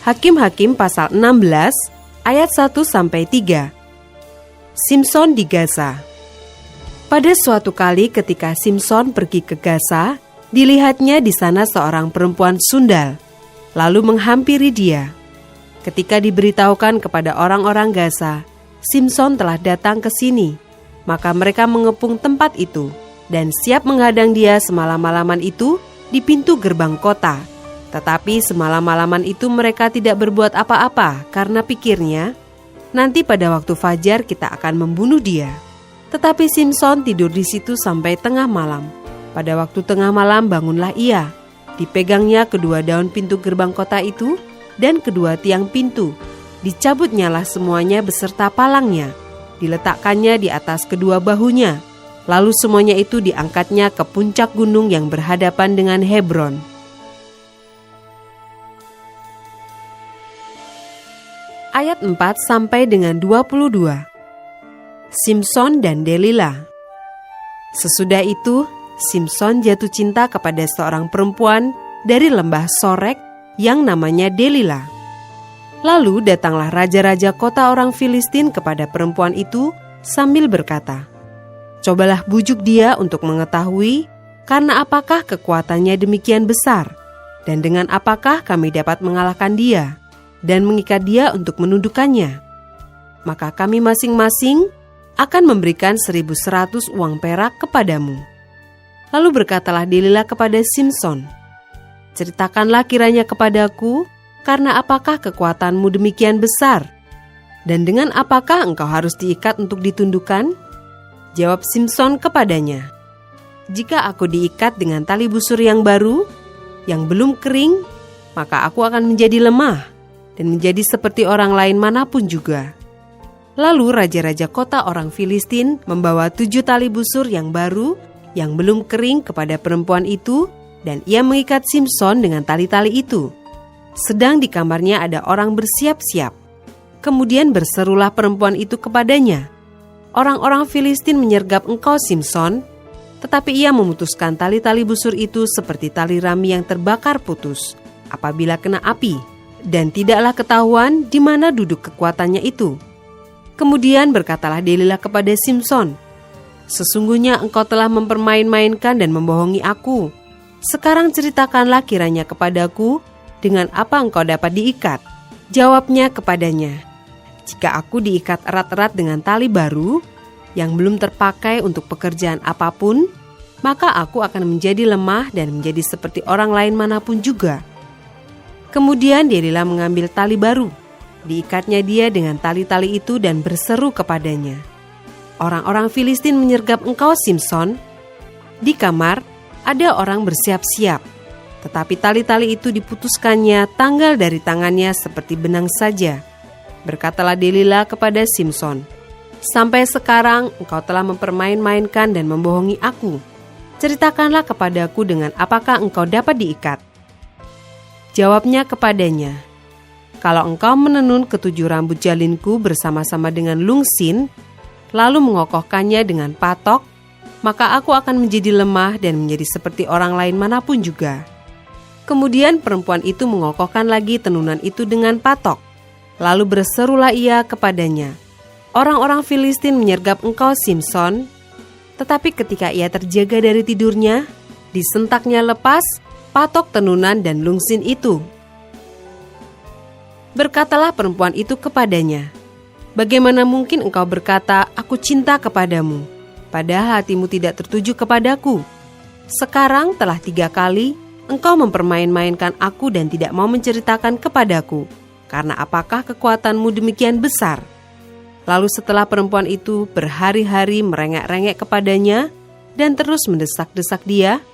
Hakim-Hakim pasal 16 ayat 1-3. Simson di Gaza. Pada suatu kali ketika Simson pergi ke Gaza, dilihatnya di sana seorang perempuan sundal, lalu menghampiri dia. Ketika diberitahukan kepada orang-orang Gaza, Simson telah datang ke sini, maka mereka mengepung tempat itu dan siap menghadang dia semalam-malaman itu di pintu gerbang kota. Tetapi semalam-malaman itu mereka tidak berbuat apa-apa karena pikirnya, nanti pada waktu fajar kita akan membunuh dia. Tetapi Simson tidur di situ sampai tengah malam. Pada waktu tengah malam bangunlah ia. Dipegangnya kedua daun pintu gerbang kota itu dan kedua tiang pintu. Dicabutnyalah semuanya beserta palangnya. Diletakkannya di atas kedua bahunya. Lalu semuanya itu diangkatnya ke puncak gunung yang berhadapan dengan Hebron. Ayat 4-22. Simson dan Delila. Sesudah itu, Simson jatuh cinta kepada seorang perempuan dari lembah Sorek yang namanya Delila. Lalu datanglah raja-raja kota orang Filistin kepada perempuan itu sambil berkata, "Cobalah bujuk dia untuk mengetahui karena apakah kekuatannya demikian besar, dan dengan apakah kami dapat mengalahkan dia dan mengikat dia untuk menundukkannya. Maka kami masing-masing akan memberikan 1.100 uang perak kepadamu." Lalu berkatalah Delila kepada Simson, "Ceritakanlah kiranya kepadaku, karena apakah kekuatanmu demikian besar? Dan dengan apakah engkau harus diikat untuk ditundukkan?" Jawab Simson kepadanya, "Jika aku diikat dengan tali busur yang baru, yang belum kering, maka aku akan menjadi lemah dan menjadi seperti orang lain manapun juga." Lalu raja-raja kota orang Filistin membawa 7 tali busur yang baru, yang belum kering kepada perempuan itu, dan ia mengikat Simson dengan tali-tali itu. Sedang di kamarnya ada orang bersiap-siap. Kemudian berserulah perempuan itu kepadanya, "Orang-orang Filistin menyergap engkau, Simson." Tetapi ia memutuskan tali-tali busur itu seperti tali rami yang terbakar putus apabila kena api, dan tidaklah ketahuan di mana duduk kekuatannya itu. Kemudian berkatalah Delila kepada Simson, "Sesungguhnya engkau telah mempermain-mainkan dan membohongi aku. Sekarang ceritakanlah kiranya kepadaku, dengan apa engkau dapat diikat?" Jawabnya kepadanya, "Jika aku diikat erat-erat dengan tali baru, yang belum terpakai untuk pekerjaan apapun, maka aku akan menjadi lemah dan menjadi seperti orang lain manapun juga." Kemudian Delila mengambil tali baru, diikatnya dia dengan tali-tali itu dan berseru kepadanya, "Orang-orang Filistin menyergap engkau, Simson." Di kamar ada orang bersiap-siap, tetapi tali-tali itu diputuskannya tanggal dari tangannya seperti benang saja. Berkatalah Delila kepada Simson, "Sampai sekarang engkau telah mempermain-mainkan dan membohongi aku. Ceritakanlah kepadaku dengan apakah engkau dapat diikat." Jawabnya kepadanya, "Kalau engkau menenun ketujuh rambut jalinku bersama-sama dengan lungsin, lalu mengokohkannya dengan patok, maka aku akan menjadi lemah dan menjadi seperti orang lain manapun juga." Kemudian perempuan itu mengokohkan lagi tenunan itu dengan patok. Lalu berserulah ia kepadanya, "Orang-orang Filistin menyergap engkau, Simson." Tetapi ketika ia terjaga dari tidurnya, disentaknya lepas patok tenunan dan lungsin itu. Berkatalah perempuan itu kepadanya, "Bagaimana mungkin engkau berkata, 'Aku cinta kepadamu,' padahal hatimu tidak tertuju kepadaku? Sekarang telah 3 kali engkau mempermain-mainkan aku dan tidak mau menceritakan kepadaku, karena apakah kekuatanmu demikian besar?" Lalu setelah perempuan itu berhari-hari merengek-rengek kepadanya dan terus mendesak-desak dia,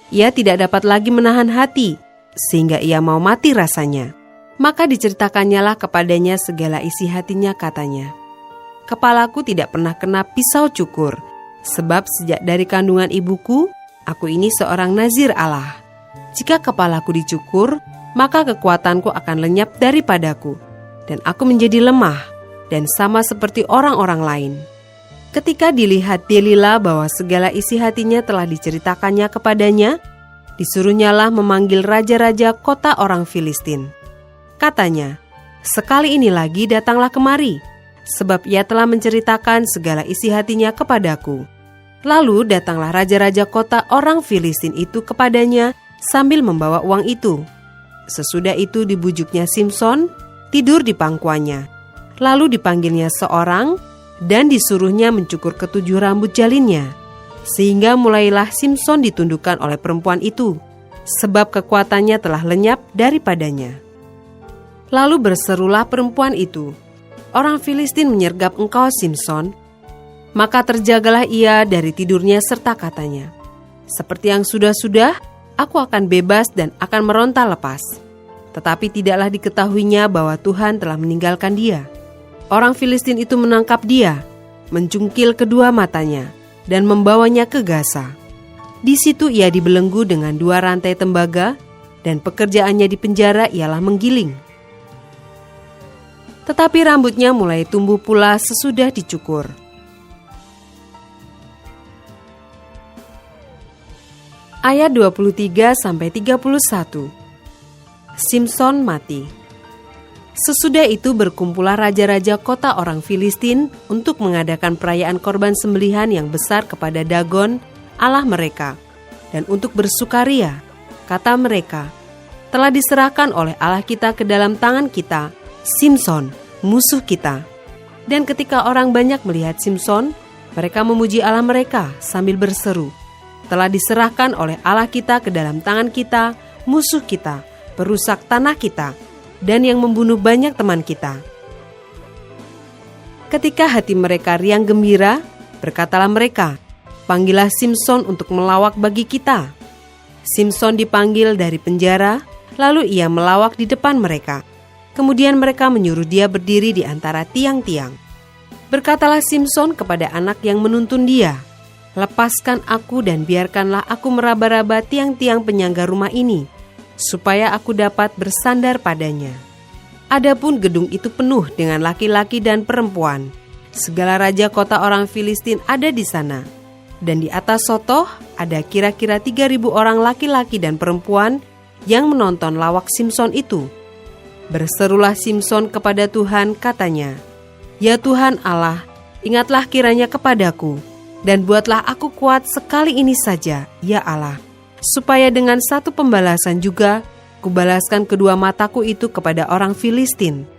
ia tidak dapat lagi menahan hati, sehingga ia mau mati rasanya. Maka diceritakannya kepadanya segala isi hatinya, katanya, "Kepalaku tidak pernah kena pisau cukur, sebab sejak dari kandungan ibuku, aku ini seorang nazir Allah. Jika kepalaku dicukur, maka kekuatanku akan lenyap daripadaku, dan aku menjadi lemah, dan sama seperti orang-orang lain." Ketika dilihat Delila bahwa segala isi hatinya telah diceritakannya kepadanya, disuruhnyalah memanggil raja-raja kota orang Filistin. Katanya, "Sekali ini lagi datanglah kemari, sebab ia telah menceritakan segala isi hatinya kepadaku." Lalu datanglah raja-raja kota orang Filistin itu kepadanya sambil membawa uang itu. Sesudah itu dibujuknya Simson tidur di pangkuannya. Lalu dipanggilnya seorang dan disuruhnya mencukur ketujuh rambut jalinnya. Sehingga mulailah Simson ditundukkan oleh perempuan itu, sebab kekuatannya telah lenyap daripadanya. Lalu berserulah perempuan itu, "Orang Filistin menyergap engkau, Simson." Maka terjagalah ia dari tidurnya serta katanya, "Seperti yang sudah-sudah, aku akan bebas dan akan meronta lepas." Tetapi tidaklah diketahuinya bahwa Tuhan telah meninggalkan dia. Orang Filistin itu menangkap dia, mencungkil kedua matanya, dan membawanya ke Gaza. Di situ ia dibelenggu dengan 2 rantai tembaga, dan pekerjaannya di penjara ialah menggiling. Tetapi rambutnya mulai tumbuh pula sesudah dicukur. Ayat 23-31. Simson mati. Sesudah itu berkumpullah raja-raja kota orang Filistin untuk mengadakan perayaan korban sembelihan yang besar kepada Dagon, Allah mereka, dan untuk bersukaria. Kata mereka, "Telah diserahkan oleh Allah kita ke dalam tangan kita, Simson, musuh kita." Dan ketika orang banyak melihat Simson, mereka memuji Allah mereka sambil berseru, "Telah diserahkan oleh Allah kita ke dalam tangan kita, musuh kita, perusak tanah kita, dan yang membunuh banyak teman kita." Ketika hati mereka riang gembira, berkatalah mereka, "Panggillah Simson untuk melawak bagi kita." Simson dipanggil dari penjara, lalu ia melawak di depan mereka. Kemudian mereka menyuruh dia berdiri di antara tiang-tiang. Berkatalah Simson kepada anak yang menuntun dia, "Lepaskan aku dan biarkanlah aku meraba-raba tiang-tiang penyangga rumah ini, supaya aku dapat bersandar padanya." Adapun gedung itu penuh dengan laki-laki dan perempuan. Segala raja kota orang Filistin ada di sana. Dan di atas sotoh ada kira-kira 3.000 orang laki-laki dan perempuan yang menonton lawak Simson itu. Berserulah Simson kepada Tuhan, katanya, "Ya Tuhan Allah, ingatlah kiranya kepadaku, dan buatlah aku kuat sekali ini saja, ya Allah, supaya dengan satu pembalasan juga kubalaskan kedua mataku itu kepada orang Filistin."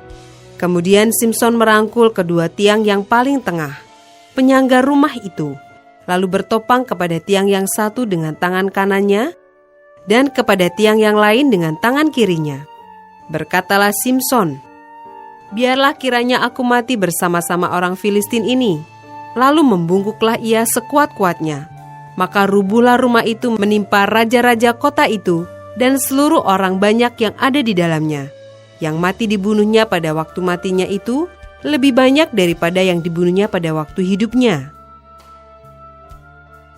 Kemudian Simson merangkul kedua tiang yang paling tengah, penyangga rumah itu, lalu bertopang kepada tiang yang satu dengan tangan kanannya, dan kepada tiang yang lain dengan tangan kirinya. Berkatalah Simson, "Biarlah kiranya aku mati bersama-sama orang Filistin ini." Lalu membungkuklah ia sekuat-kuatnya. Maka rubuhlah rumah itu menimpa raja-raja kota itu dan seluruh orang banyak yang ada di dalamnya. Yang mati dibunuhnya pada waktu matinya itu lebih banyak daripada yang dibunuhnya pada waktu hidupnya.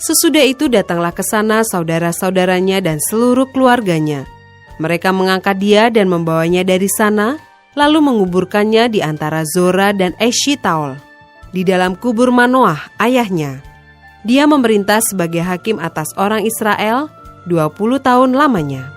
Sesudah itu datanglah ke sana saudara-saudaranya dan seluruh keluarganya. Mereka mengangkat dia dan membawanya dari sana, lalu menguburkannya di antara Zora dan Eshitaol, di dalam kubur Manoah, ayahnya. Dia memerintah sebagai hakim atas orang Israel 20 tahun lamanya.